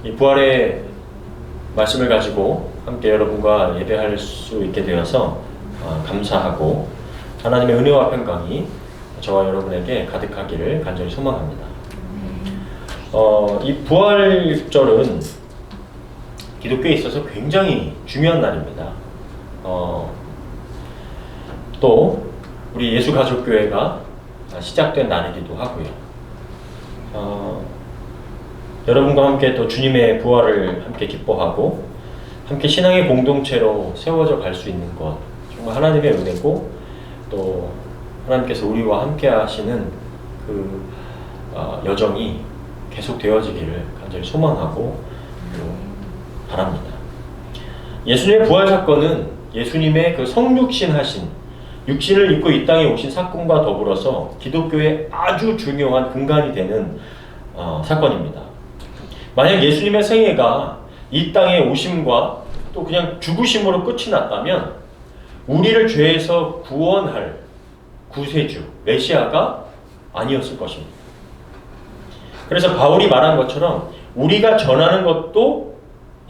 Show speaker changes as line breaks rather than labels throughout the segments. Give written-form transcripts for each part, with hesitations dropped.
이 부활의 말씀을 가지고 함께 여러분과 예배할 수 있게 되어서 감사하고 하나님의 은혜와 평강이 저와 여러분에게 가득하기를 간절히 소망합니다. 이 부활절은 기독교에 있어서 굉장히 중요한 날입니다. 또 우리 예수가족교회가 시작된 날이기도 하고요. 여러분과 함께 또 주님의 부활을 함께 기뻐하고 함께 신앙의 공동체로 세워져 갈 수 있는 것, 정말 하나님의 은혜고 또 하나님께서 우리와 함께 하시는 그 여정이 계속 되어지기를 간절히 소망하고 바랍니다. 예수님의 부활 사건은 예수님의 그 성육신하신, 육신을 입고 이 땅에 오신 사건과 더불어서 기독교의 아주 중요한 근간이 되는 사건입니다. 만약 예수님의 생애가 이 땅에 오심과 또 그냥 죽으심으로 끝이 났다면 우리를 죄에서 구원할 구세주, 메시아가 아니었을 것입니다. 그래서 바울이 말한 것처럼 우리가 전하는 것도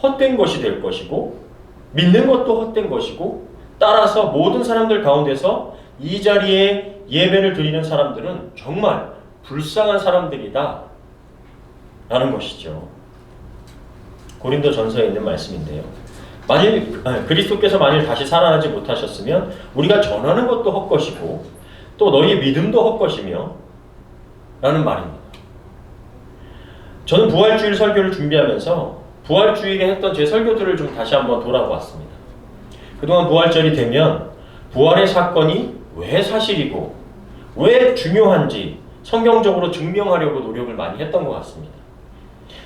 헛된 것이 될 것이고 믿는 것도 헛된 것이고, 따라서 모든 사람들 가운데서 이 자리에 예배를 드리는 사람들은 정말 불쌍한 사람들이다 라는 것이죠. 고린도전서에 있는 말씀인데요. 그리스도께서 만일 다시 살아나지 못하셨으면 우리가 전하는 것도 헛것이고 또 너희의 믿음도 헛것이며 라는 말입니다. 저는 부활주일 설교를 준비하면서 부활주일에 했던 제 설교들을 좀 다시 한번 돌아보았습니다. 그동안 부활절이 되면 부활의 사건이 왜 사실이고 왜 중요한지 성경적으로 증명하려고 노력을 많이 했던 것 같습니다.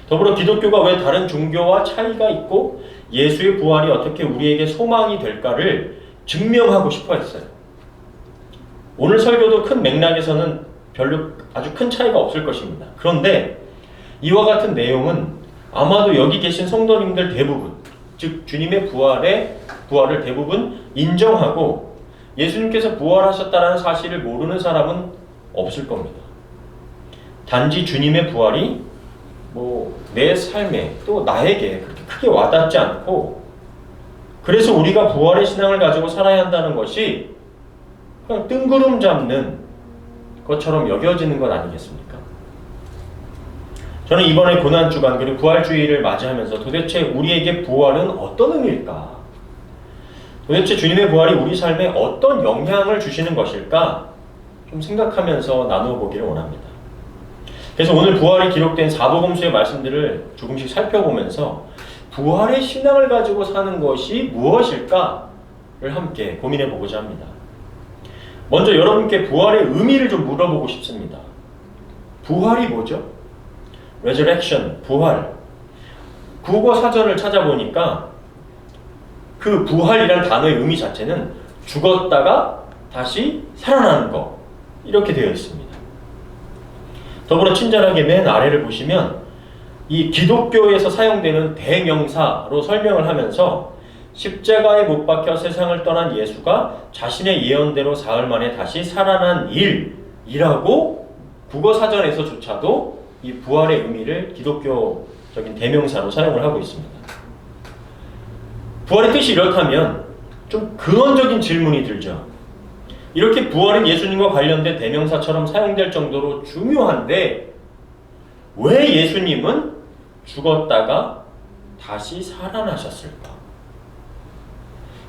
더불어 기독교가 왜 다른 종교와 차이가 있고 예수의 부활이 어떻게 우리에게 소망이 될까를 증명하고 싶어 했어요. 오늘 설교도 큰 맥락에서는 별로 아주 큰 차이가 없을 것입니다. 그런데 이와 같은 내용은 아마도 여기 계신 성도님들 대부분, 즉 주님의 부활을 대부분 인정하고 예수님께서 부활하셨다는 사실을 모르는 사람은 없을 겁니다. 단지 주님의 부활이 내 삶에 또 나에게 그렇게 크게 와닿지 않고, 그래서 우리가 부활의 신앙을 가지고 살아야 한다는 것이 그냥 뜬구름 잡는 것처럼 여겨지는 것 아니겠습니까? 저는 이번에 고난주간 그리고 부활주의를 맞이하면서 도대체 우리에게 부활은 어떤 의미일까? 도대체 주님의 부활이 우리 삶에 어떤 영향을 주시는 것일까? 좀 생각하면서 나누어 보기를 원합니다. 그래서 오늘 부활이 기록된 사복음서의 말씀들을 조금씩 살펴보면서 부활의 신앙을 가지고 사는 것이 무엇일까를 함께 고민해 보고자 합니다. 먼저 여러분께 부활의 의미를 좀 물어보고 싶습니다. 부활이 뭐죠? resurrection, 부활. 국어 사전을 찾아보니까 그 부활이란 단어의 의미 자체는 죽었다가 다시 살아나는 것, 이렇게 되어 있습니다. 더불어 친절하게 맨 아래를 보시면 이 기독교에서 사용되는 대명사로 설명을 하면서 십자가에 못 박혀 세상을 떠난 예수가 자신의 예언대로 사흘 만에 다시 살아난 일이라고 국어 사전에서조차도 이 부활의 의미를 기독교적인 대명사로 사용을 하고 있습니다. 부활의 뜻이 이렇다면 좀 근원적인 질문이 들죠. 이렇게 부활은 예수님과 관련된 대명사처럼 사용될 정도로 중요한데 왜 예수님은 죽었다가 다시 살아나셨을까?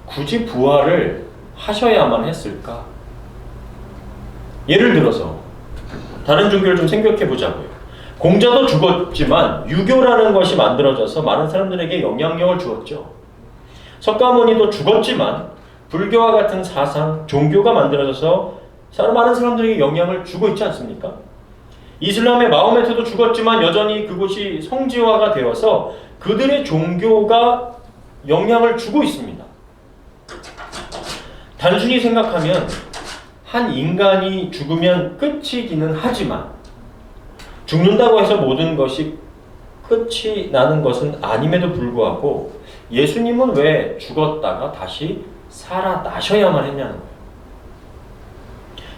굳이 부활을 하셔야만 했을까? 예를 들어서 다른 종교를 좀 생각해 보자고요. 공자도 죽었지만 유교라는 것이 만들어져서 많은 사람들에게 영향력을 주었죠. 석가모니도 죽었지만 불교와 같은 사상, 종교가 만들어져서 많은 사람들에게 영향을 주고 있지 않습니까? 이슬람의 마호메트도 죽었지만 여전히 그곳이 성지화가 되어서 그들의 종교가 영향을 주고 있습니다. 단순히 생각하면 한 인간이 죽으면 끝이기는 하지만 죽는다고 해서 모든 것이 끝이 나는 것은 아님에도 불구하고 예수님은 왜 죽었다가 다시 살아나셔야만 했냐는 거예요.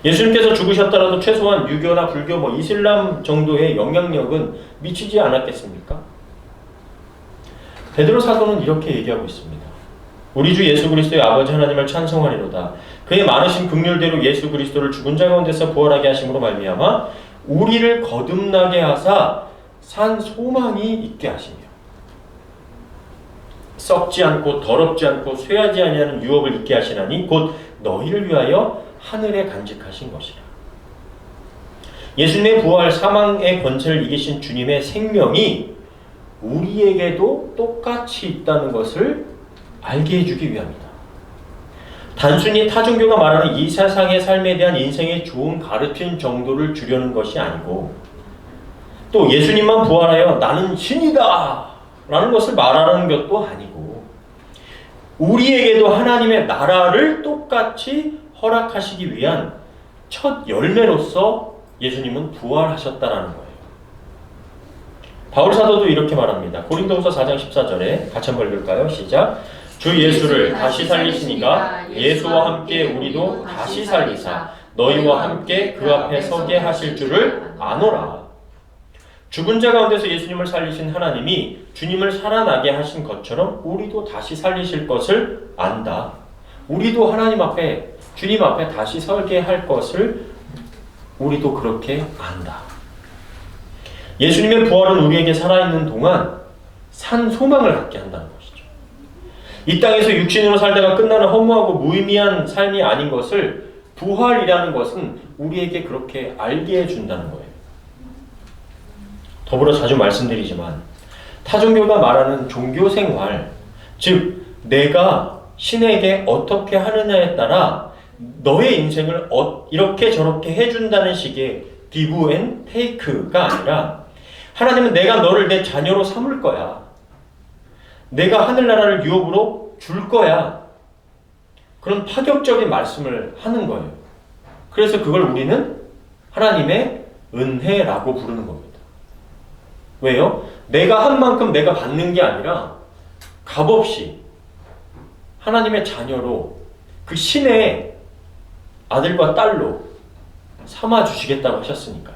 예수님께서 죽으셨더라도 최소한 유교나 불교, 이슬람 정도의 영향력은 미치지 않았겠습니까? 베드로 사도는 이렇게 얘기하고 있습니다. 우리 주 예수 그리스도의 아버지 하나님을 찬송하리로다. 그의 많으신 긍휼대로 예수 그리스도를 죽은 자 가운데서 부활하게 하심으로 말미암아 우리를 거듭나게 하사 산 소망이 있게 하시며 썩지 않고 더럽지 않고 쇠하지 아니하는 유업을 있게 하시나니 곧 너희를 위하여 하늘에 간직하신 것이라. 예수님의 부활, 사망의 권세를 이기신 주님의 생명이 우리에게도 똑같이 있다는 것을 알게 해주기 위함이다. 단순히 타종교가 말하는 이 세상의 삶에 대한 인생의 좋은 가르침 정도를 주려는 것이 아니고 또 예수님만 부활하여 나는 신이다 라는 것을 말하는 것도 아니고 우리에게도 하나님의 나라를 똑같이 허락하시기 위한 첫 열매로서 예수님은 부활하셨다라는 거예요. 바울 사도도 이렇게 말합니다. 고린도후서 4장 14절에 같이 한번 읽을까요? 시작. 주 예수를 다시 살리시니가 예수와 함께 우리도 다시 살리사 너희와 함께 그 앞에 서게 하실 줄을 아노라. 죽은 자 가운데서 예수님을 살리신 하나님이 주님을 살아나게 하신 것처럼 우리도 다시 살리실 것을 안다. 우리도 하나님 앞에, 주님 앞에 다시 설게 할 것을 우리도 그렇게 안다. 예수님의 부활은 우리에게 살아있는 동안 산 소망을 갖게 한다는 것이죠. 이 땅에서 육신으로 살다가 끝나는 허무하고 무의미한 삶이 아닌 것을 부활이라는 것은 우리에게 그렇게 알게 해준다는 거예요. 더불어 자주 말씀드리지만 타종교가 말하는 종교생활, 즉 내가 신에게 어떻게 하느냐에 따라 너의 인생을 이렇게 저렇게 해준다는 식의 give and take가 아니라 하나님은 내가 너를 내 자녀로 삼을 거야. 내가 하늘나라를 유업으로 줄 거야. 그런 파격적인 말씀을 하는 거예요. 그래서 그걸 우리는 하나님의 은혜라고 부르는 겁니다. 왜요? 내가 한 만큼 내가 받는 게 아니라 값없이 하나님의 자녀로 그 신의 아들과 딸로 삼아 주시겠다고 하셨으니까요.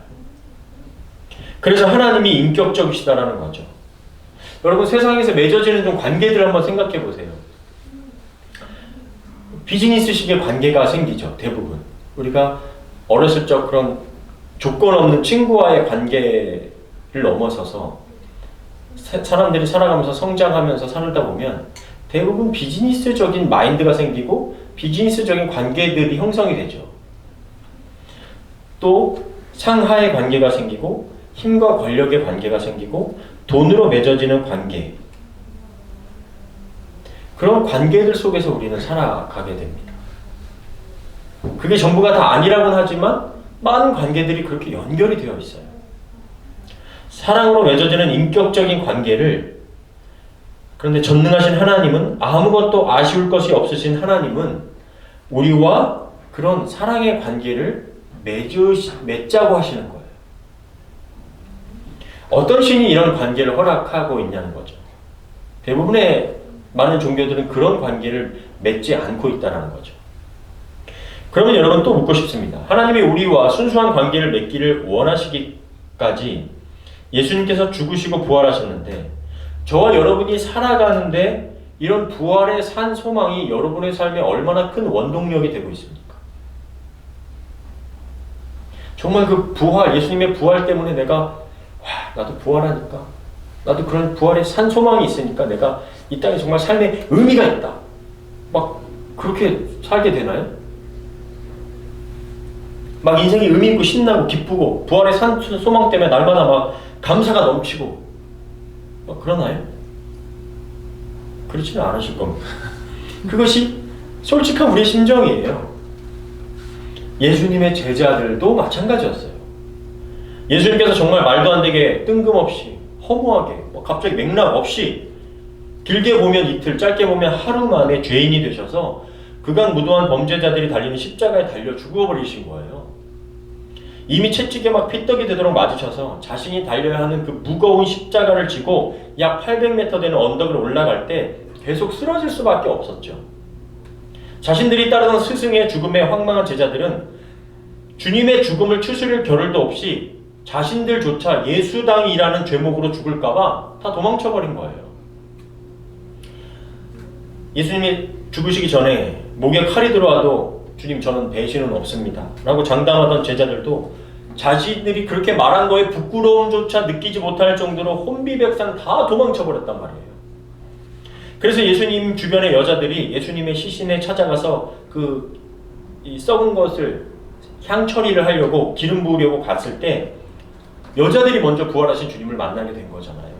그래서 하나님이 인격적이시다라는 거죠. 여러분 세상에서 맺어지는 좀 관계들을 한번 생각해 보세요. 비즈니스식의 관계가 생기죠. 대부분. 우리가 어렸을 적 그런 조건 없는 친구와의 관계를 넘어서서 사람들이 살아가면서 성장하면서 살다 보면 대부분 비즈니스적인 마인드가 생기고 비즈니스적인 관계들이 형성이 되죠. 또 상하의 관계가 생기고 힘과 권력의 관계가 생기고 돈으로 맺어지는 관계, 그런 관계들 속에서 우리는 살아가게 됩니다. 그게 전부가 다 아니라고는 하지만 많은 관계들이 그렇게 연결이 되어 있어요. 사랑으로 맺어지는 인격적인 관계를, 그런데 전능하신 하나님은, 아무것도 아쉬울 것이 없으신 하나님은 우리와 그런 사랑의 관계를 맺자고 하시는 거예요. 어떤 신이 이런 관계를 허락하고 있냐는 거죠. 대부분의 많은 종교들은 그런 관계를 맺지 않고 있다는 거죠. 그러면 여러분 또 묻고 싶습니다. 하나님이 우리와 순수한 관계를 맺기를 원하시기까지 예수님께서 죽으시고 부활하셨는데 저와 여러분이 살아가는데 이런 부활의 산 소망이 여러분의 삶에 얼마나 큰 원동력이 되고 있습니까? 정말 그 부활, 예수님의 부활 때문에 내가 나도 부활하니까, 나도 그런 부활의 산 소망이 있으니까 내가 이 땅에 정말 삶에 의미가 있다, 막 그렇게 살게 되나요? 막 인생이 의미 있고 신나고 기쁘고 부활의 산 소망 때문에 날마다 막 감사가 넘치고 막 그러나요? 그렇지는 않으실 겁니다. 그것이 솔직한 우리의 심정이에요. 예수님의 제자들도 마찬가지였어요. 예수님께서 정말 말도 안 되게 뜬금없이 허무하게 갑자기 맥락 없이 길게 보면 이틀, 짧게 보면 하루 만에 죄인이 되셔서 극악무도한 범죄자들이 달리는 십자가에 달려 죽어버리신 거예요. 이미 채찍에 막 피떡이 되도록 맞으셔서 자신이 달려야 하는 그 무거운 십자가를 지고 약 800m 되는 언덕을 올라갈 때 계속 쓰러질 수밖에 없었죠. 자신들이 따르던 스승의 죽음에 황망한 제자들은 주님의 죽음을 추스릴 겨를도 없이 자신들조차 예수당이라는 죄목으로 죽을까봐 다 도망쳐버린 거예요. 예수님이 죽으시기 전에 목에 칼이 들어와도 주님 저는 배신은 없습니다 라고 장담하던 제자들도 자신들이 그렇게 말한 거에 부끄러움조차 느끼지 못할 정도로 혼비백산 다 도망쳐버렸단 말이에요. 그래서 예수님 주변의 여자들이 예수님의 시신에 찾아가서 이 썩은 것을 향 처리를 하려고 기름 부으려고 갔을 때 여자들이 먼저 부활하신 주님을 만나게 된 거잖아요.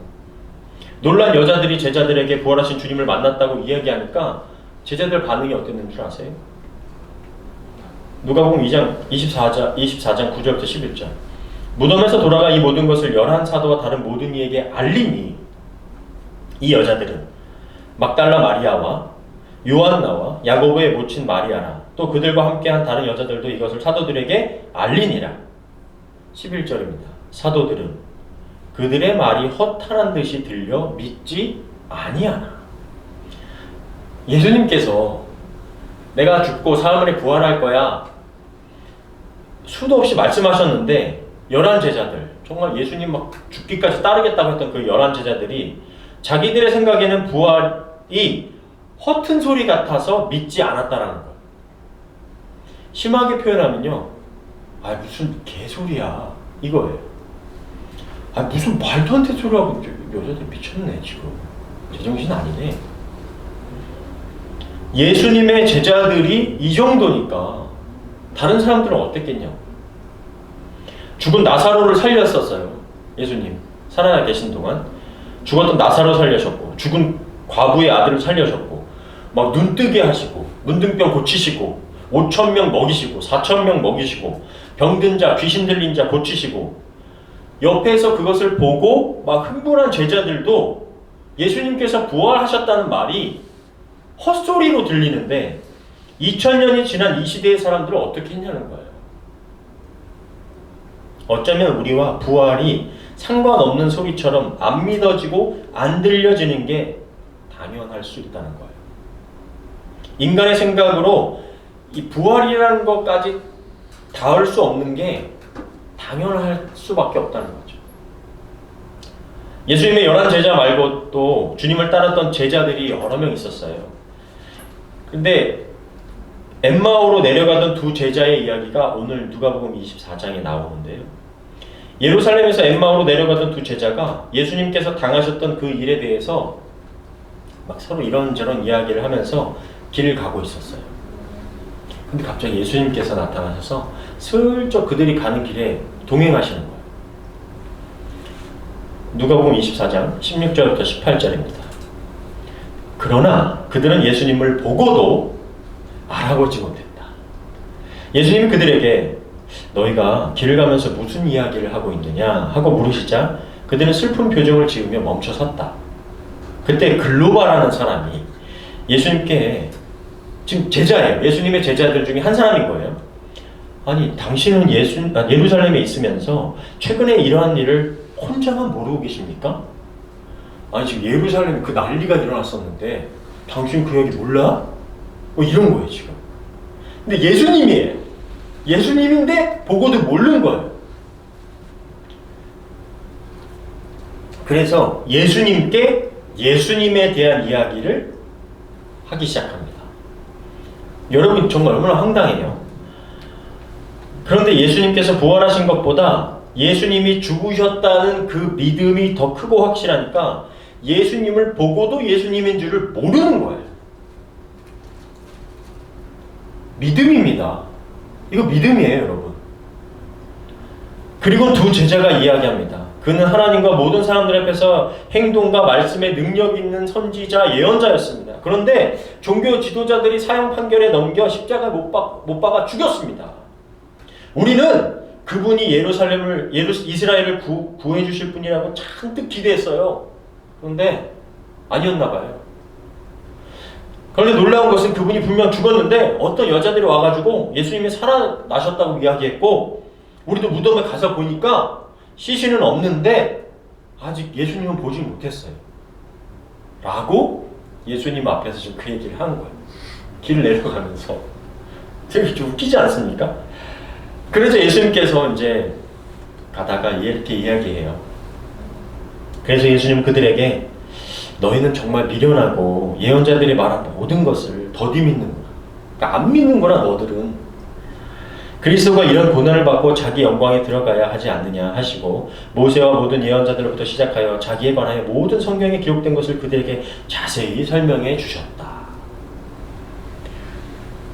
놀란 여자들이 제자들에게 부활하신 주님을 만났다고 이야기하니까 제자들 반응이 어땠는 줄 아세요? 누가복음 2장 24장 9절부터 11절. 무덤에서 돌아가 이 모든 것을 11사도와 다른 모든 이에게 알리니 이 여자들은 막달라 마리아와 요한나와 야고보의 모친 마리아라 또 그들과 함께한 다른 여자들도 이것을 사도들에게 알리니라. 11절입니다. 사도들은 그들의 말이 허탄한 듯이 들려 믿지 아니하나. 예수님께서 내가 죽고 사흘 만에 부활할 거야 수도 없이 말씀하셨는데 11 제자들, 정말 예수님 막 죽기까지 따르겠다고 했던 그 11 제자들이 자기들의 생각에는 부활이 허튼 소리 같아서 믿지 않았다라는 거예요. 심하게 표현하면요, 무슨 개소리야 이거예요. 무슨 말도 안 되는 소리하고 여자들 미쳤네 지금. 제정신 아니네. 예수님의 제자들이 이 정도니까 다른 사람들은 어땠겠냐고. 죽은 나사로를 살렸었어요. 예수님 살아나 계신 동안 죽었던 나사로 살려셨고 죽은 과부의 아들을 살려셨고 막 눈뜨게 하시고 문둥병 고치시고 5,000명 먹이시고 4,000명 먹이시고 병든 자 귀신 들린 자 고치시고 옆에서 그것을 보고 막 흥분한 제자들도 예수님께서 부활하셨다는 말이 헛소리로 들리는데 2000년이 지난 이 시대의 사람들은 어떻게 했냐는 거예요. 어쩌면 우리와 부활이 상관없는 소리처럼 안 믿어지고 안 들려지는 게 당연할 수 있다는 거예요. 인간의 생각으로 이 부활이라는 것까지 닿을 수 없는 게 당연할 수밖에 없다는 거죠. 예수님의 11 제자 말고 또 주님을 따랐던 제자들이 여러 명 있었어요. 근데 엠마오로 내려가던 두 제자의 이야기가 오늘 누가복음 24장에 나오는데요. 예루살렘에서 엠마오로 내려가던 두 제자가 예수님께서 당하셨던 그 일에 대해서 막 서로 이런저런 이야기를 하면서 길을 가고 있었어요. 근데 갑자기 예수님께서 나타나셔서 슬쩍 그들이 가는 길에 동행하시는 거예요. 누가복음 24장 16절부터 18절입니다. 그러나 그들은 예수님을 보고도 알아보지 못했다. 예수님이 그들에게 너희가 길을 가면서 무슨 이야기를 하고 있느냐 하고 물으시자 그들은 슬픈 표정을 지으며 멈춰 섰다. 그때 글로바라는 사람이 예수님께, 지금 제자예요. 예수님의 제자들 중에 한 사람인 거예요. 아니 당신은 예루살렘에 있으면서 최근에 이러한 일을 혼자만 모르고 계십니까? 아니 지금 예루살렘에 그 난리가 일어났었는데 당신 그 얘기 몰라? 이런 거예요 지금. 근데 예수님이에요. 예수님인데 보고도 모르는 거예요. 그래서 예수님께 예수님에 대한 이야기를 하기 시작합니다. 여러분 정말 얼마나 황당해요. 그런데 예수님께서 부활하신 것보다 예수님이 죽으셨다는 그 믿음이 더 크고 확실하니까 예수님을 보고도 예수님인 줄을 모르는 거예요. 믿음입니다. 이거 믿음이에요, 여러분. 그리고 두 제자가 이야기합니다. 그는 하나님과 모든 사람들 앞에서 행동과 말씀에 능력 있는 선지자, 예언자였습니다. 그런데 종교 지도자들이 사형 판결에 넘겨 십자가에 못 박아 죽였습니다. 우리는 그분이 이스라엘을 구해 주실 분이라고 잔뜩 기대했어요. 그런데 아니었나 봐요. 그런데 놀라운 것은 그분이 분명 죽었는데 어떤 여자들이 와가지고 예수님이 살아나셨다고 이야기했고, 우리도 무덤에 가서 보니까 시신은 없는데 아직 예수님은 보지 못했어요 라고 예수님 앞에서 지금 그 얘기를 하는 거예요. 길을 내려가면서. 되게 좀 웃기지 않습니까? 그래서 예수님께서 이제 가다가 이렇게 이야기해요. 그래서 예수님 그들에게 너희는 정말 미련하고 예언자들이 말한 모든 것을 더디 믿는구나. 그러니까 안 믿는구나 너들은. 그리스도가 이런 고난을 받고 자기 영광에 들어가야 하지 않느냐 하시고 모세와 모든 예언자들로부터 시작하여 자기에 관하여 모든 성경에 기록된 것을 그들에게 자세히 설명해 주셨다.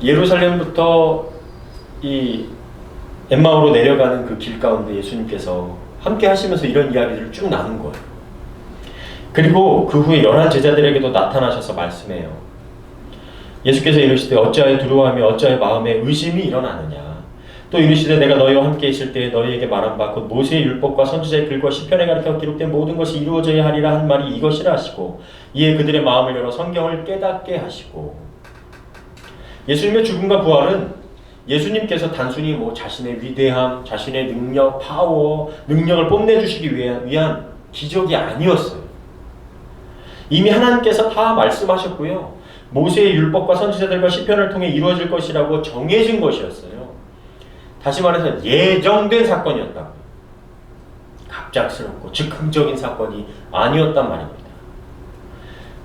예루살렘부터 이 엠마오로 내려가는 그 길 가운데 예수님께서 함께 하시면서 이런 이야기들을 쭉 나눈 거예요. 그리고 그 후에 11 제자들에게도 나타나셔서 말씀해요. 예수께서 이르시되 어찌하여 두려워하며 어찌하여 마음에 의심이 일어나느냐. 또 이르시되 내가 너희와 함께 있을 때에 너희에게 말한 바 곧 모세의 율법과 선지자의 글과 시편에 가르쳐 기록된 모든 것이 이루어져야 하리라 한 말이 이것이라 하시고 이에 그들의 마음을 열어 성경을 깨닫게 하시고. 예수님의 죽음과 부활은 예수님께서 단순히 자신의 위대함, 자신의 능력, 파워, 능력을 뽐내주시기 위한 기적이 아니었어요. 이미 하나님께서 다 말씀하셨고요. 모세의 율법과 선지자들과 시편을 통해 이루어질 것이라고 정해진 것이었어요. 다시 말해서 예정된 사건이었다고요. 갑작스럽고 즉흥적인 사건이 아니었단 말입니다.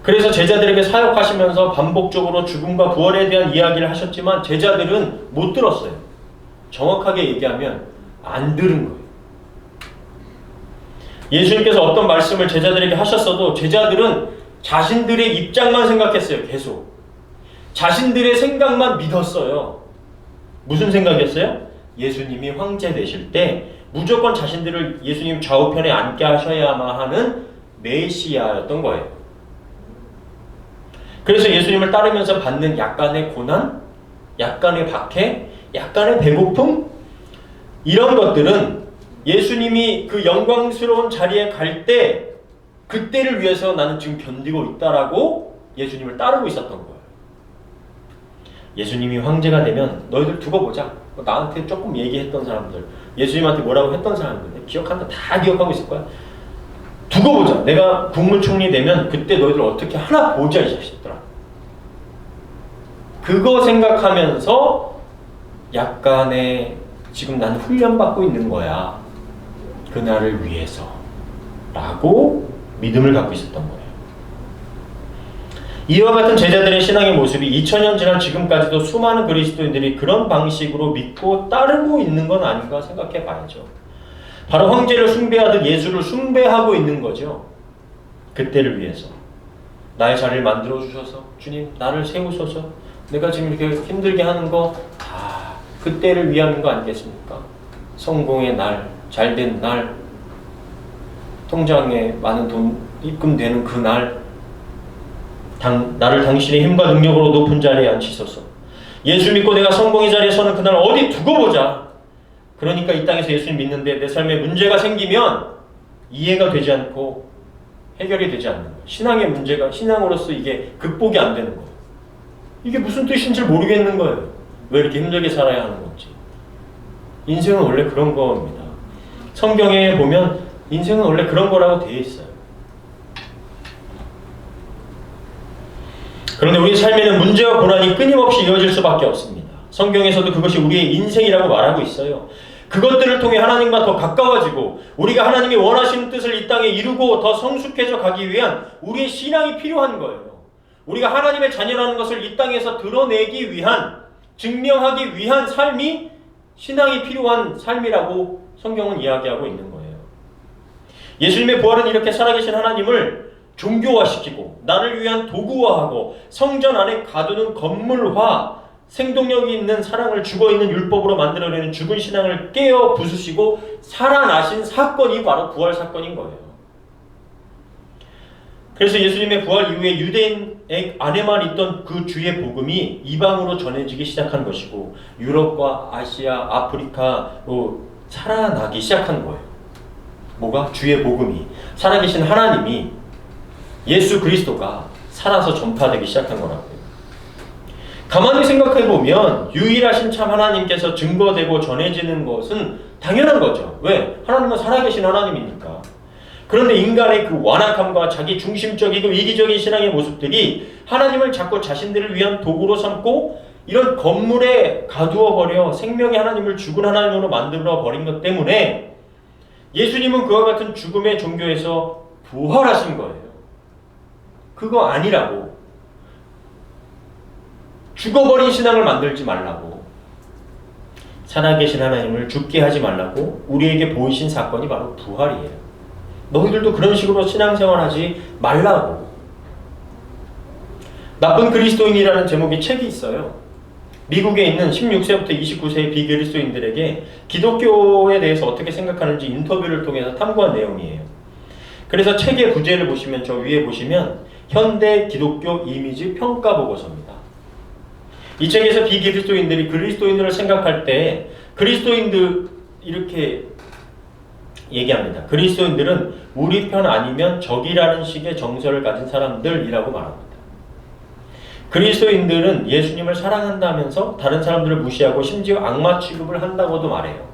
그래서 제자들에게 사역하시면서 반복적으로 죽음과 부활에 대한 이야기를 하셨지만 제자들은 못 들었어요. 정확하게 얘기하면 안 들은 거예요. 예수님께서 어떤 말씀을 제자들에게 하셨어도 제자들은 자신들의 입장만 생각했어요. 계속. 자신들의 생각만 믿었어요. 무슨 생각이었어요? 예수님이 황제 되실 때 무조건 자신들을 예수님 좌우편에 앉게 하셔야만 하는 메시아였던 거예요. 그래서 예수님을 따르면서 받는 약간의 고난, 약간의 박해, 약간의 배고픔, 이런 것들은 예수님이 그 영광스러운 자리에 갈 때 그때를 위해서 나는 지금 견디고 있다라고 예수님을 따르고 있었던 거예요. 예수님이 황제가 되면 너희들 두고 보자. 나한테 조금 얘기했던 사람들, 예수님한테 뭐라고 했던 사람들 기억한다. 다 기억하고 있을 거야. 두고 보자. 내가 국무총리 되면 그때 너희들 어떻게 하나 보자 이 자식들아. 그거 생각하면서 약간의 지금 나는 훈련받고 있는 거야. 그날을 위해서 라고 믿음을 갖고 있었던 거예요. 이와 같은 제자들의 신앙의 모습이 2000년 지난 지금까지도 수많은 그리스도인들이 그런 방식으로 믿고 따르고 있는 건 아닌가 생각해 봐야죠. 바로 황제를 숭배하듯 예수를 숭배하고 있는 거죠. 그때를 위해서. 나의 자리를 만들어 주셔서 주님 나를 세우소서. 내가 지금 이렇게 힘들게 하는 거 다 그때를 위함인 거 아니겠습니까? 성공의 날, 잘된 날, 통장에 많은 돈 입금되는 그 날, 나를 당신의 힘과 능력으로 높은 자리에 앉히소서. 예수 믿고 내가 성공의 자리에 서는 그날 어디 두고 보자. 그러니까 이 땅에서 예수님 믿는데 내 삶에 문제가 생기면 이해가 되지 않고 해결이 되지 않는 거예요. 신앙의 문제가 신앙으로서 이게 극복이 안 되는 거예요. 이게 무슨 뜻인지 모르겠는 거예요. 왜 이렇게 힘들게 살아야 하는 건지. 인생은 원래 그런 겁니다. 성경에 보면 인생은 원래 그런 거라고 되어 있어요. 그런데 우리 삶에는 문제와 고난이 끊임없이 이어질 수밖에 없습니다. 성경에서도 그것이 우리의 인생이라고 말하고 있어요. 그것들을 통해 하나님과 더 가까워지고 우리가 하나님이 원하시는 뜻을 이 땅에 이루고 더 성숙해져 가기 위한 우리의 신앙이 필요한 거예요. 우리가 하나님의 자녀라는 것을 이 땅에서 드러내기 위한, 증명하기 위한 삶이 신앙이 필요한 삶이라고 성경은 이야기하고 있는 거예요. 예수님의 부활은 이렇게 살아계신 하나님을 종교화시키고 나를 위한 도구화하고 성전 안에 가두는 건물화, 생동력이 있는 사랑을 죽어있는 율법으로 만들어내는 죽은 신앙을 깨어 부수시고 살아나신 사건이 바로 부활 사건인 거예요. 그래서 예수님의 부활 이후에 유대인 안에만 있던 그 주의 복음이 이방으로 전해지기 시작한 것이고 유럽과 아시아, 아프리카로 살아나기 시작한 거예요. 뭐가? 주의 복음이, 살아계신 하나님이, 예수 그리스도가 살아서 전파되기 시작한 거라고요. 가만히 생각해보면 유일하신 참 하나님께서 증거되고 전해지는 것은 당연한 거죠. 왜? 하나님은 살아계신 하나님이니까. 그런데 인간의 그 완악함과 자기 중심적이고 이기적인 신앙의 모습들이 하나님을 자꾸 자신들을 위한 도구로 삼고 이런 건물에 가두어 버려 생명의 하나님을 죽은 하나님으로 만들어 버린 것 때문에 예수님은 그와 같은 죽음의 종교에서 부활하신 거예요. 그거 아니라고. 죽어버린 신앙을 만들지 말라고. 살아계신 하나님을 죽게 하지 말라고 우리에게 보이신 사건이 바로 부활이에요. 너희들도 그런 식으로 신앙생활하지 말라고. 나쁜 그리스도인이라는 제목의 책이 있어요. 미국에 있는 16세부터 29세의 비그리스도인들에게 기독교에 대해서 어떻게 생각하는지 인터뷰를 통해서 탐구한 내용이에요. 그래서 책의 부제를 보시면 저 위에 보시면 현대 기독교 이미지 평가 보고서입니다. 이 책에서 비그리스도인들이 그리스도인들을 생각할 때 그리스도인들 이렇게 얘기합니다. 그리스도인들은 우리 편 아니면 적이라는 식의 정서를 가진 사람들이라고 말합니다. 그리스도인들은 예수님을 사랑한다면서 다른 사람들을 무시하고 심지어 악마 취급을 한다고도 말해요.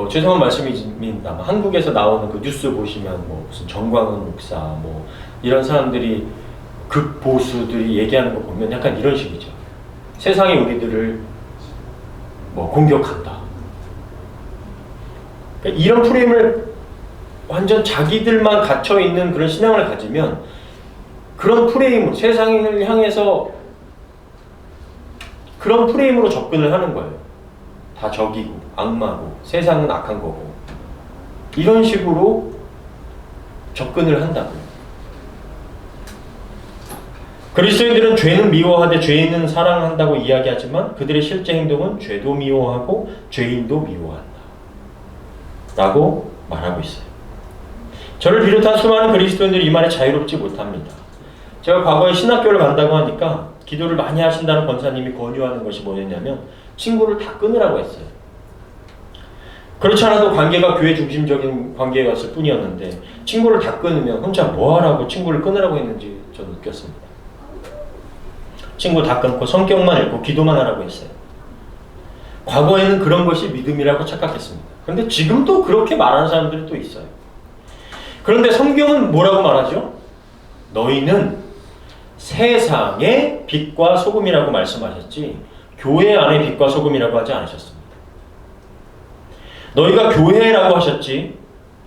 죄송한 말씀입니다. 한국에서 나오는 그 뉴스 보시면 무슨 정광훈 목사 이런 사람들이 극보수들이 얘기하는 거 보면 약간 이런 식이죠. 세상이 우리들을 공격한다. 그러니까 이런 프레임을 완전 자기들만 갇혀 있는 그런 신앙을 가지면 그런 프레임으로 세상을 향해서 그런 프레임으로 접근을 하는 거예요. 다 적이고 악마고 세상은 악한 거고 이런 식으로 접근을 한다고요. 그리스도인들은 죄는 미워하되 죄인은 사랑한다고 이야기하지만 그들의 실제 행동은 죄도 미워하고 죄인도 미워한다 라고 말하고 있어요. 저를 비롯한 수많은 그리스도인들이 이 말에 자유롭지 못합니다. 제가 과거에 신학교를 간다고 하니까 기도를 많이 하신다는 권사님이 권유하는 것이 뭐였냐면 친구를 다 끊으라고 했어요. 그렇지 않아도 관계가 교회 중심적인 관계였을 뿐이었는데 친구를 다 끊으면 혼자 뭐하라고 친구를 끊으라고 했는지 저는 느꼈습니다. 친구 다 끊고 성경만 읽고 기도만 하라고 했어요. 과거에는 그런 것이 믿음이라고 착각했습니다. 그런데 지금도 그렇게 말하는 사람들이 또 있어요. 그런데 성경은 뭐라고 말하죠? 너희는 세상의 빛과 소금이라고 말씀하셨지 교회 안의 빛과 소금이라고 하지 않으셨습니다. 너희가 교회라고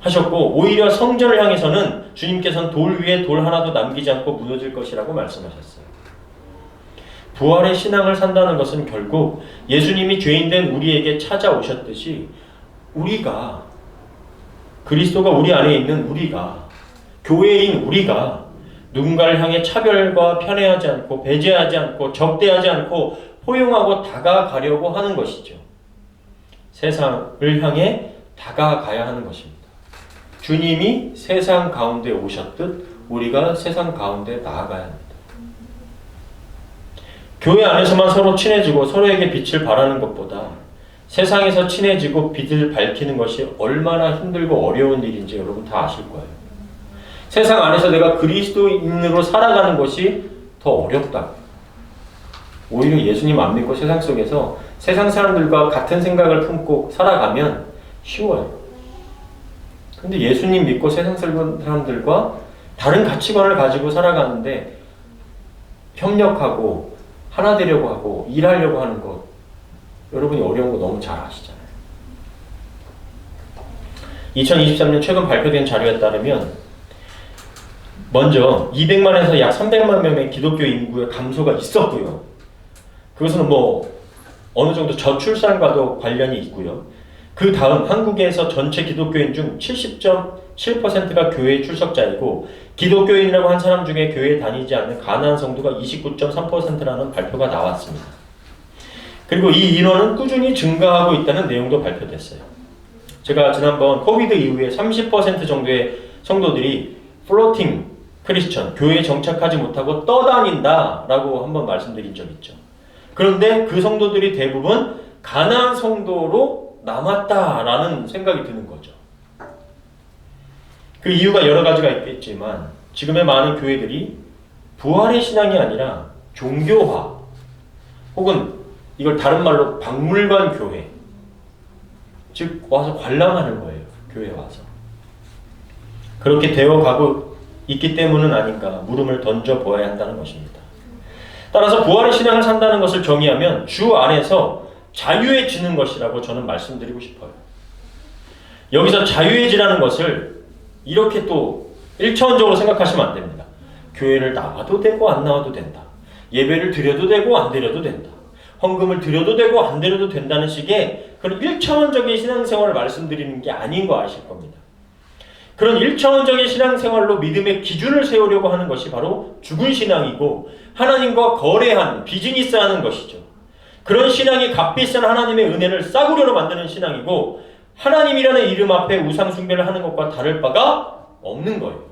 하셨고 오히려 성전을 향해서는 주님께서는 돌 위에 돌 하나도 남기지 않고 무너질 것이라고 말씀하셨어요. 부활의 신앙을 산다는 것은 결국 예수님이 죄인된 우리에게 찾아오셨듯이 우리가 그리스도가 우리 안에 있는 우리가 교회인 우리가 누군가를 향해 차별과 편애하지 않고 배제하지 않고 적대하지 않고 포용하고 다가가려고 하는 것이죠. 세상을 향해 다가가야 하는 것입니다. 주님이 세상 가운데 오셨듯 우리가 세상 가운데 나아가야 합니다. 교회 안에서만 서로 친해지고 서로에게 빛을 발하는 것보다 세상에서 친해지고 빛을 밝히는 것이 얼마나 힘들고 어려운 일인지 여러분 다 아실 거예요. 세상 안에서 내가 그리스도인으로 살아가는 것이 더 어렵다. 오히려 예수님 안 믿고 세상 속에서 세상 사람들과 같은 생각을 품고 살아가면 쉬워요. 근데 예수님 믿고 세상 사람들과 다른 가치관을 가지고 살아가는데 협력하고 하나 되려고 하고 일하려고 하는 것 여러분이 어려운 거 너무 잘 아시잖아요. 2023년 최근 발표된 자료에 따르면 먼저 200만에서 약 300만 명의 기독교 인구의 감소가 있었고요. 그것은 어느 정도 저출산과도 관련이 있고요. 그 다음 한국에서 전체 기독교인 중 70.7%가 교회 출석자이고 기독교인이라고 한 사람 중에 교회에 다니지 않는 가난한 성도가 29.3%라는 발표가 나왔습니다. 그리고 이 인원은 꾸준히 증가하고 있다는 내용도 발표됐어요. 제가 지난번 코비드 이후에 30% 정도의 성도들이 플로팅 크리스천, 교회에 정착하지 못하고 떠다닌다라고 한번 말씀드린 적 있죠. 그런데 그 성도들이 대부분 가난한 성도로 남았다라는 생각이 드는 거죠. 그 이유가 여러 가지가 있겠지만 지금의 많은 교회들이 부활의 신앙이 아니라 종교화 혹은 이걸 다른 말로 박물관 교회, 즉 와서 관람하는 거예요. 교회에 와서. 그렇게 되어가고 있기 때문은 아닌가 물음을 던져보아야 한다는 것입니다. 따라서 부활의 신앙을 산다는 것을 정의하면 주 안에서 자유해지는 것이라고 저는 말씀드리고 싶어요. 여기서 자유해지라는 것을 이렇게 또 1차원적으로 생각하시면 안 됩니다. 교회를 나와도 되고 안 나와도 된다. 예배를 드려도 되고 안 드려도 된다. 헌금을 드려도 되고 안 드려도 된다는 식의 그런 1차원적인 신앙생활을 말씀드리는 게 아닌 거 아실 겁니다. 그런 1차원적인 신앙생활로 믿음의 기준을 세우려고 하는 것이 바로 죽은 신앙이고 하나님과 거래하는 비즈니스하는 것이죠. 그런 신앙이 값비싼 하나님의 은혜를 싸구려로 만드는 신앙이고 하나님이라는 이름 앞에 우상 숭배를 하는 것과 다를 바가 없는 거예요.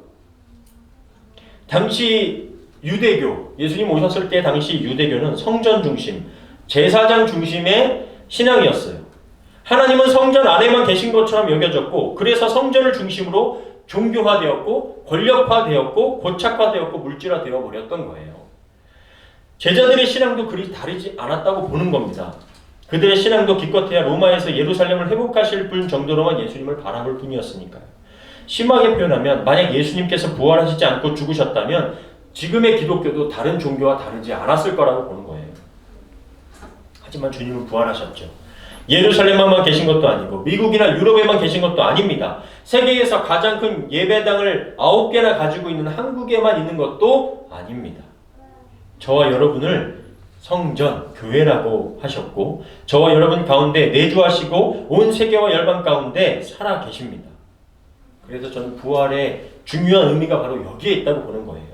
당시 유대교, 예수님 오셨을 때 당시 유대교는 성전 중심, 제사장 중심의 신앙이었어요. 하나님은 성전 안에만 계신 것처럼 여겨졌고 그래서 성전을 중심으로 종교화되었고 권력화되었고 고착화되었고 물질화되어 버렸던 거예요. 제자들의 신앙도 그리 다르지 않았다고 보는 겁니다. 그들의 신앙도 기껏해야 로마에서 예루살렘을 회복하실 분 정도로만 예수님을 바라볼 뿐이었으니까요. 심하게 표현하면 만약 예수님께서 부활하시지 않고 죽으셨다면 지금의 기독교도 다른 종교와 다르지 않았을 거라고 보는 거예요. 하지만 주님은 부활하셨죠. 예루살렘만 계신 것도 아니고 미국이나 유럽에만 계신 것도 아닙니다. 세계에서 가장 큰 예배당을 9개나 가지고 있는 한국에만 있는 것도 아닙니다. 저와 여러분을 성전, 교회라고 하셨고 저와 여러분 가운데 내주하시고 온 세계와 열방 가운데 살아 계십니다. 그래서 저는 부활의 중요한 의미가 바로 여기에 있다고 보는 거예요.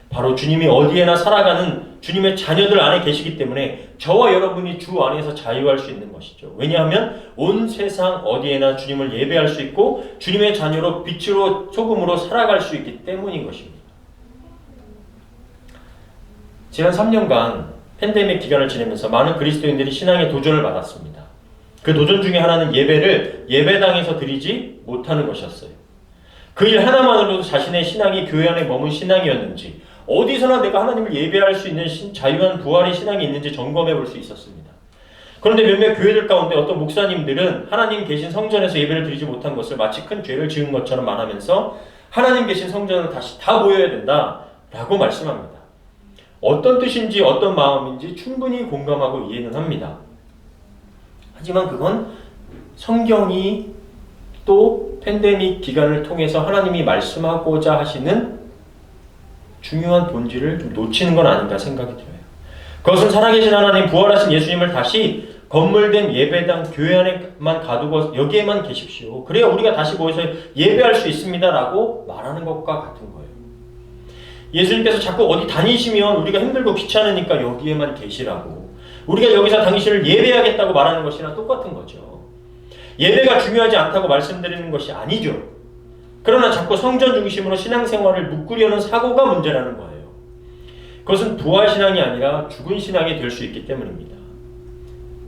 바로 주님이 어디에나 살아가는 주님의 자녀들 안에 계시기 때문에 저와 여러분이 주 안에서 자유할 수 있는 것이죠. 왜냐하면 온 세상 어디에나 주님을 예배할 수 있고 주님의 자녀로 빛으로 소금으로 살아갈 수 있기 때문인 것입니다. 지난 3년간 팬데믹 기간을 지내면서 많은 그리스도인들이 신앙의 도전을 받았습니다. 그 도전 중에 하나는 예배를 예배당에서 드리지 못하는 것이었어요. 그 일 하나만으로도 자신의 신앙이 교회 안에 머문 신앙이었는지 어디서나 내가 하나님을 예배할 수 있는 자유한 부활의 신앙이 있는지 점검해 볼 수 있었습니다. 그런데 몇몇 교회들 가운데 어떤 목사님들은 하나님 계신 성전에서 예배를 드리지 못한 것을 마치 큰 죄를 지은 것처럼 말하면서 하나님 계신 성전을 다시 다 모여야 된다라고 말씀합니다. 어떤 뜻인지 어떤 마음인지 충분히 공감하고 이해는 합니다. 하지만 그건 성경이 또 팬데믹 기간을 통해서 하나님이 말씀하고자 하시는 중요한 본질을 좀 놓치는 건 아닌가 생각이 들어요. 그것은 살아계신 하나님, 부활하신 예수님을 다시 건물된 예배당 교회 안에만 가두고 여기에만 계십시오. 그래야 우리가 다시 모여서 예배할 수 있습니다라고 말하는 것과 같은 거예요. 예수님께서 자꾸 어디 다니시면 우리가 힘들고 귀찮으니까 여기에만 계시라고 우리가 여기서 당신을 예배하겠다고 말하는 것이랑 똑같은 거죠. 예배가 중요하지 않다고 말씀드리는 것이 아니죠. 그러나 자꾸 성전 중심으로 신앙생활을 묶으려는 사고가 문제라는 거예요. 그것은 부활신앙이 아니라 죽은 신앙이 될 수 있기 때문입니다.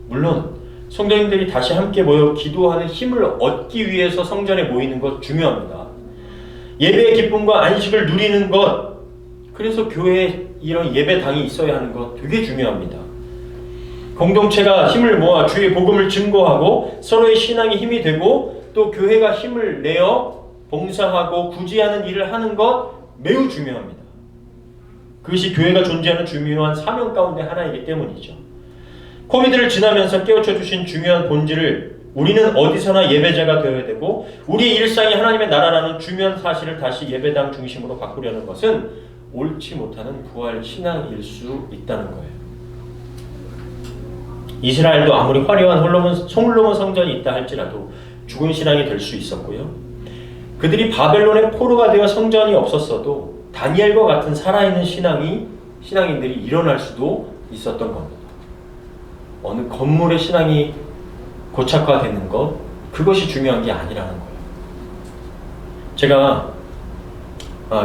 물론 성도님들이 다시 함께 모여 기도하는 힘을 얻기 위해서 성전에 모이는 것 중요합니다. 예배의 기쁨과 안식을 누리는 것, 그래서 교회에 이런 예배당이 있어야 하는 것 되게 중요합니다. 공동체가 힘을 모아 주의 복음을 증거하고 서로의 신앙이 힘이 되고 또 교회가 힘을 내어 봉사하고 구제하는 일을 하는 것 매우 중요합니다. 그것이 교회가 존재하는 중요한 사명 가운데 하나이기 때문이죠. 코비드를 지나면서 깨우쳐 주신 중요한 본질을 우리는 어디서나 예배자가 되어야 되고 우리의 일상이 하나님의 나라라는 중요한 사실을 다시 예배당 중심으로 바꾸려는 것은 옳지 못하는 부활 신앙일 수 있다는 거예요. 이스라엘도 아무리 화려한 솔로몬 성전이 있다 할지라도 죽은 신앙이 될 수 있었고요. 그들이 바벨론의 포로가 되어 성전이 없었어도 다니엘과 같은 살아있는 신앙인들이 일어날 수도 있었던 겁니다. 어느 건물의 신앙이 고착화되는 것, 그것이 중요한 게 아니라는 거예요. 제가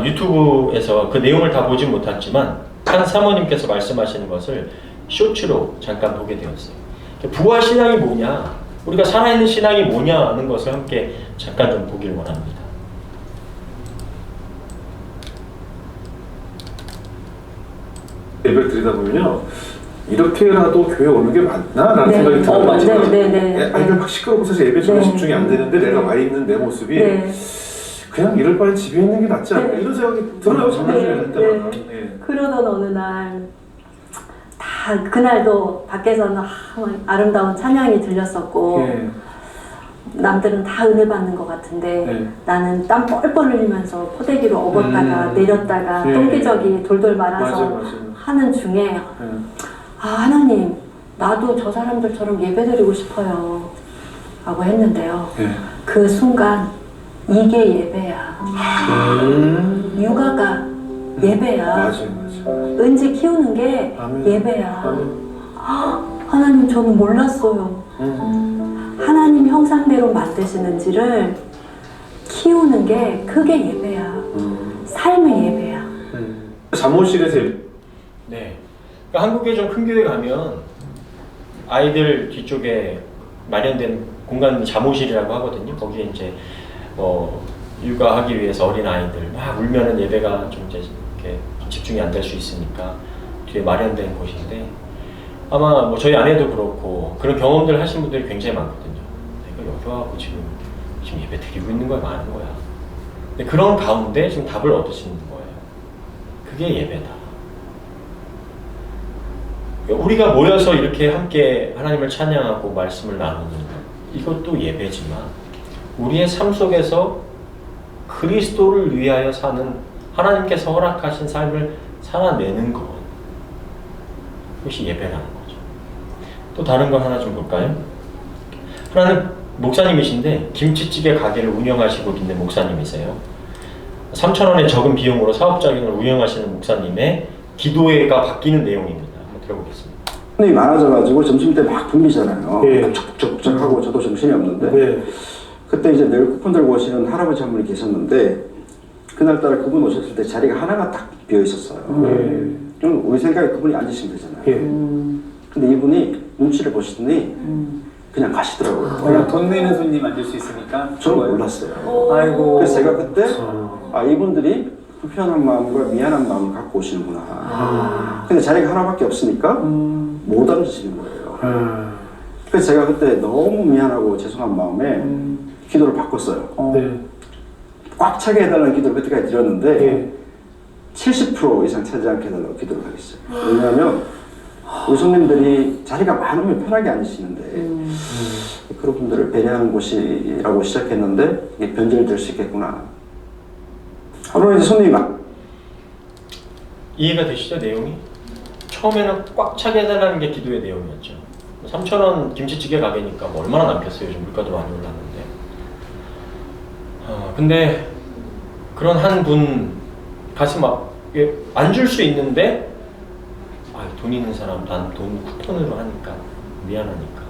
유튜브에서 그 내용을 다 보진 못했지만 한 사모님께서 말씀하시는 것을 쇼츠로 잠깐 보게 되었어요. 부활 신앙이 뭐냐, 우리가 살아있는 신앙이 뭐냐 하는 것을 함께 잠깐 좀 보기를 원합니다.
예배를 드리다 보면요, 이렇게라도 교회 오는 게 맞나? 라는 생각이 들어요.
네.
아니, 막 시끄럽고 사실 예배 전에 집중이 안 되는데 내가 와 있는 내 모습이 그냥 이럴 바에 집에 있는 게 낫지 않나? 이런 생각이 들어요, 전화 중에 할 때마다.
그러던 어느 날 그날도 밖에서는 아름다운 찬양이 들렸었고
예.
남들은 다 은혜 받는 것 같은데
네.
나는 땀 뻘뻘 흘리면서 포대기로 업었다가 내렸다가
예.
똥기저귀 돌돌 말아서
맞아.
하는 중에
예.
하나님 나도 저 사람들처럼 예배드리고 싶어요 라고 했는데요.
예.
그 순간 이게 예배야. 육아가 예배야.
맞아.
은지 키우는 게
아멘.
예배야.
아멘.
하나님 저는 몰랐어요. 하나님 형상대로 만드시는지를 키우는 게 그게 예배야. 삶의 예배야.
사무실에서
네. 그러니까 한국에 좀 큰 교회 가면 아이들 뒤쪽에 마련된 공간 잠옷실이라고 하거든요. 거기에 이제 육아하기 위해서 어린 아이들 막 울면은 예배가 좀 이제 이렇게 집중이 안 될 수 있으니까 뒤에 마련된 곳인데 아마 뭐 저희 아내도 그렇고 그런 경험들 하신 분들이 굉장히 많거든요. 내가 여기 와서 지금 예배 드리고 있는 거야, 많은 거야. 근데 그런 가운데 지금 답을 얻으시는 거예요. 그게 예배다. 우리가 모여서 이렇게 함께 하나님을 찬양하고 말씀을 나누는 것, 이것도 예배지만 우리의 삶 속에서 그리스도를 위하여 사는 하나님께서 허락하신 삶을 살아내는 것, 그것이 예배라는 거죠. 또 다른 거 하나 좀 볼까요? 하나는 목사님이신데 김치찌개 가게를 운영하시고 있는 목사님이세요. 3,000원의 적은 비용으로 사업자격을 운영하시는 목사님의 기도회가 바뀌는 내용입니다. 한번 들어보겠습니다.
손님이 많아져가지고 점심 때 막 붐비잖아요.
예.
북적북적하고 저도 정신이 없는데
네.
그때 이제 늘 쿠폰 들고 오시는 할아버지 한 분이 계셨는데 그날따라 그분 오셨을 때 자리가 하나가 딱 비어 있었어요. 그럼 우리 생각에 그분이 앉으시면 되잖아요.
예.
근데 이분이 눈치를 보시더니 그냥 가시더라고요.
돈 내는 손님 앉을 수 있으니까
저는 몰랐어요.
아이고.
그래서 제가 그때 이분들이 불편한 마음과 미안한 마음을 갖고 오시는구나. 근데 자리가 하나밖에 없으니까 못 앉으시는 거예요. 그래서 제가 그때 너무 미안하고 죄송한 마음에 기도를 바꿨어요.
네.
꽉 차게 해달라는 기도를 그때까지 드렸는데
예.
70% 이상 차지 않게 해달라고 기도를 하겠어요. 왜냐하면 우리 손님들이 자리가 많으면 편하게 앉으시는데 그런 분들을 배려하는 곳이라고 시작했는데 이게 변질될 수 있겠구나. 하루는 이제 손님이
이해가 되시죠, 내용이? 처음에는 꽉 차게 해달라는 게 기도의 내용이었죠. 3,000원 김치찌개 가게니까 뭐 얼마나 남겠어요. 요즘 물가도 많이 올랐는데. 근데 그런 한 분 가서 막 안 줄 수 있는데 돈 있는 사람 난 돈 쿠폰으로 하니까 미안하니까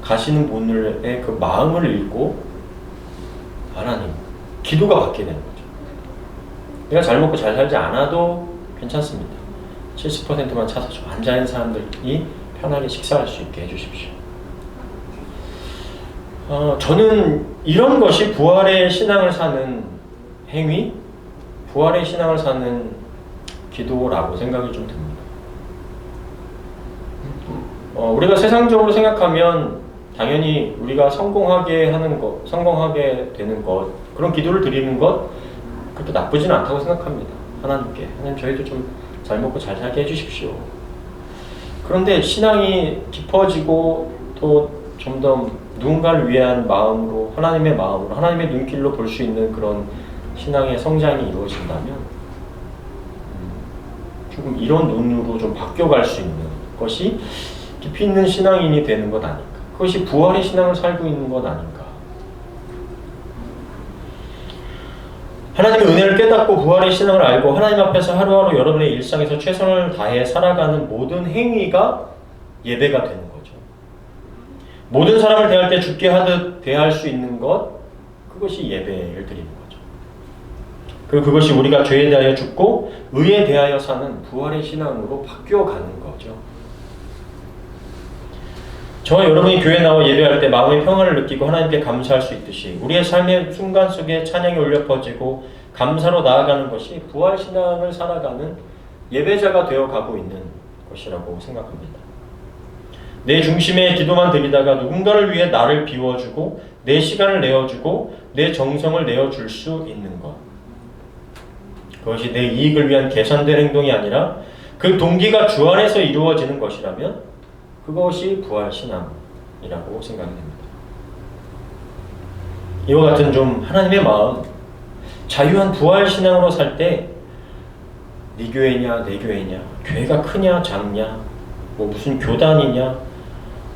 가시는 분의 그 마음을 읽고 하나님 기도가 받게 되는 거죠. 내가 잘 먹고 잘 살지 않아도 괜찮습니다. 70%만 차서 좀 앉아있는 사람들이 편하게 식사할 수 있게 해주십시오. 저는 이런 것이 부활의 신앙을 사는 행위, 부활의 신앙을 사는 기도라고 생각이 좀 듭니다. 우리가 세상적으로 생각하면 당연히 우리가 성공하게 하는 것, 성공하게 되는 것, 그런 기도를 드리는 것 그렇게 나쁘지는 않다고 생각합니다. 하나님께 하나님 저희도 좀 잘 먹고 잘 살게 해주십시오. 그런데 신앙이 깊어지고 또 좀 더 누군가를 위한 마음으로 하나님의 마음으로 하나님의 눈길로 볼 수 있는 그런 신앙의 성장이 이루어진다면 조금 이런 눈으로 좀 바뀌어갈 수 있는 것이 깊이 있는 신앙인이 되는 것 아닌가. 그것이 부활의 신앙을 살고 있는 것 아닌가. 하나님의 은혜를 깨닫고 부활의 신앙을 알고 하나님 앞에서 하루하루 여러분의 일상에서 최선을 다해 살아가는 모든 행위가 예배가 되는 거죠. 모든 사람을 대할 때 죽게 하듯 대할 수 있는 것, 그것이 예배를 드리는 거죠. 그리고 그것이 우리가 죄에 대하여 죽고 의에 대하여 사는 부활의 신앙으로 바뀌어가는 거죠. 저와 여러분이 교회에 나와 예배할 때 마음의 평안을 느끼고 하나님께 감사할 수 있듯이 우리의 삶의 순간 속에 찬양이 울려 퍼지고 감사로 나아가는 것이 부활신앙을 살아가는 예배자가 되어가고 있는 것이라고 생각합니다. 내 중심에 기도만 드리다가 누군가를 위해 나를 비워주고 내 시간을 내어주고 내 정성을 내어줄 수 있는 것, 그것이 내 이익을 위한 계산된 행동이 아니라 그 동기가 주 안에서 이루어지는 것이라면 그것이 부활신앙이라고 생각이 됩니다. 이와 같은 좀 하나님의 마음, 자유한 부활신앙으로 살 때 네 교회냐 내 교회냐, 교회가 크냐 작냐, 뭐 무슨 교단이냐,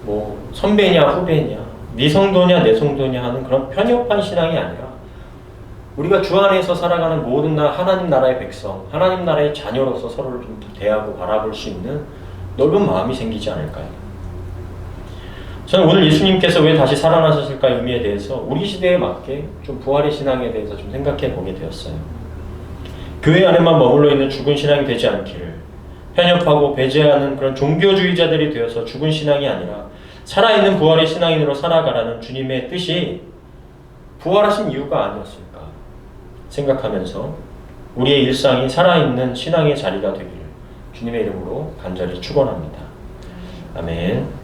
뭐 선배냐 후배냐, 네 성도냐 내 성도냐 하는 그런 편협한 신앙이 아니라 우리가 주 안에서 살아가는 모든 하나님 나라의 백성, 하나님 나라의 자녀로서 서로를 좀 대하고 바라볼 수 있는 넓은 마음이 생기지 않을까요? 저는 오늘 예수님께서 왜 다시 살아나셨을까 의미에 대해서 우리 시대에 맞게 좀 부활의 신앙에 대해서 좀 생각해 보게 되었어요. 교회 안에만 머물러 있는 죽은 신앙이 되지 않기를, 편협하고 배제하는 그런 종교주의자들이 되어서 죽은 신앙이 아니라 살아있는 부활의 신앙인으로 살아가라는 주님의 뜻이 부활하신 이유가 아니었을까 생각하면서 우리의 일상이 살아있는 신앙의 자리가 되기를 주님의 이름으로 간절히 축원합니다. 아멘.